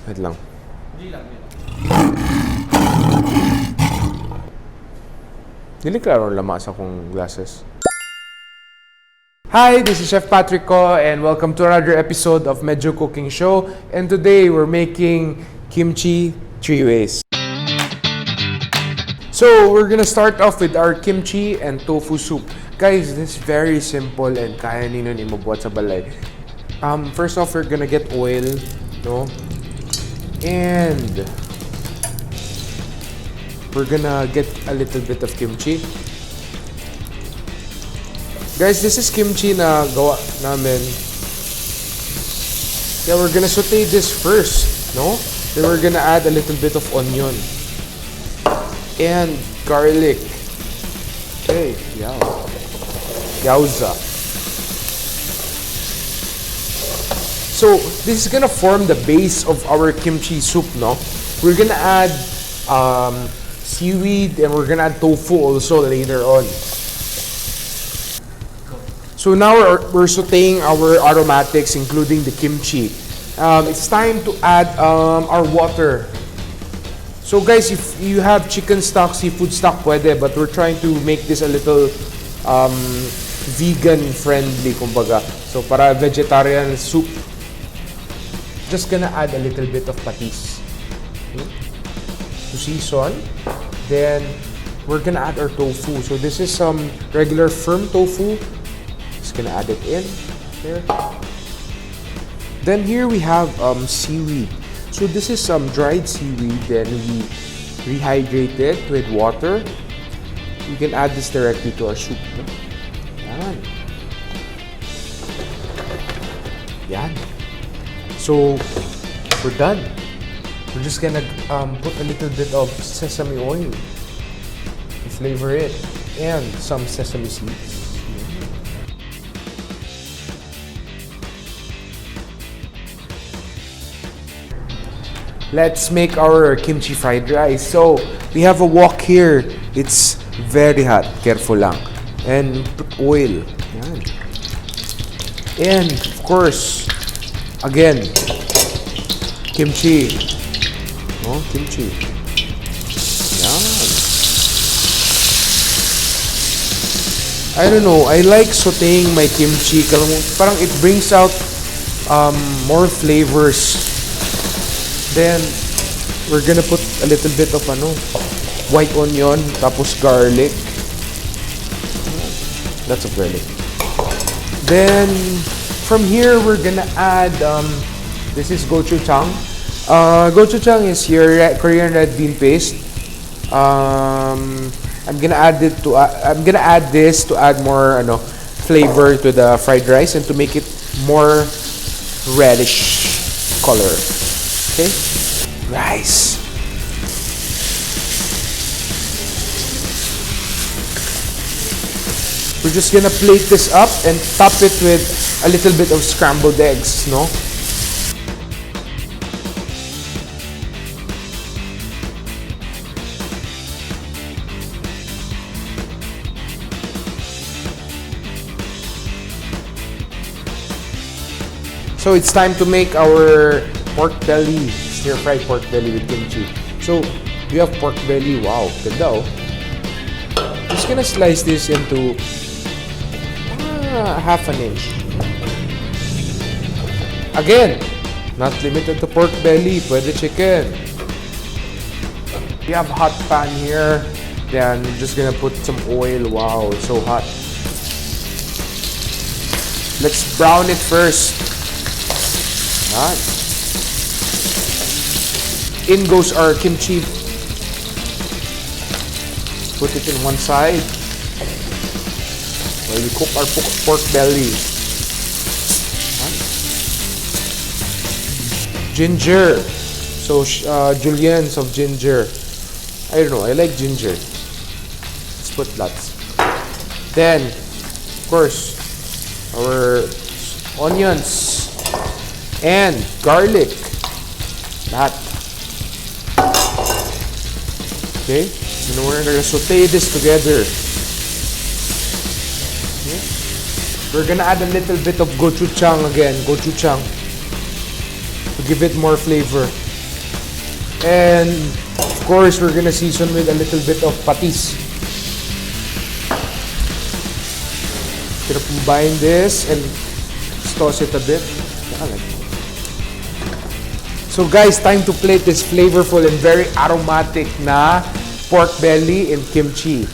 Wait lang. Dili klaro lamas akong glasses. Hi, this is Chef Patrick Ko and welcome to another episode of Medyo Cooking Show. And today we're making kimchi 3 ways. So we're gonna start off with our kimchi and tofu soup. Guys, this is very simple and kaya nino ni mabuhat sa balay. First off, we're gonna get oil, no? And we're gonna get a little bit of kimchi. Guys, this is kimchi na gawa namin. Yeah, we're gonna saute this first, no? Then we're gonna add a little bit of onion and garlic. Okay, Yowza. So, this is gonna form the base of our kimchi soup, no? We're gonna add seaweed and we're gonna add tofu also later on. So now we're sauteing our aromatics, including the kimchi. It's time to add our water. So guys, if you have chicken stock, seafood stock, pwede, but we're trying to make this a little vegan friendly, kumbaga. So para vegetarian soup, just gonna add a little bit of patis, okay, to season. Then we're gonna add our tofu. So this is some regular firm tofu. Just gonna add it in there. Then here we have seaweed. So this is some dried seaweed. Then we rehydrate it with water. We can add this directly to our soup. No? Yan. So we're done. We're just gonna put a little bit of sesame oil to flavor it and some sesame seeds. Let's make our kimchi fried rice. So we have a wok here. It's very hot. Careful lang. And put oil. Yan. And of course, again, kimchi. Oh, kimchi. Yan. I don't know. I like sauteing my kimchi. Parang it brings out more flavors. Then we're gonna put a little bit of white onion, tapos garlic. Lots of garlic. Then from here we're gonna add this is gochujang. Gochujang is your Korean red bean paste. I'm gonna add this to add more flavor to the fried rice and to make it more reddish color. Okay, rice. We're just gonna plate this up and top it with a little bit of scrambled eggs, no? So it's time to make our pork belly, stir-fried pork belly with kimchi. So we have pork belly. Wow, ganda oh. Just gonna slice this into half an inch. Again, not limited to pork belly, pwede chicken. We have hot pan here. Then we're just gonna put some oil. Wow, it's so hot. Let's brown it first. Nice. In goes our kimchi. Put it in one side while we cook our pork belly. Ginger. So juliennes of ginger. I don't know, I like ginger. Let's put lots. Then, of course, our onions and garlic. Lahat. Okay, so now we're gonna saute this together. Okay. We're gonna add a little bit of gochujang again, to give it more flavor. And of course, we're gonna season with a little bit of patis. Gonna combine this and toss it a bit. So guys, time to plate this flavorful and very aromatic na pork belly and kimchi.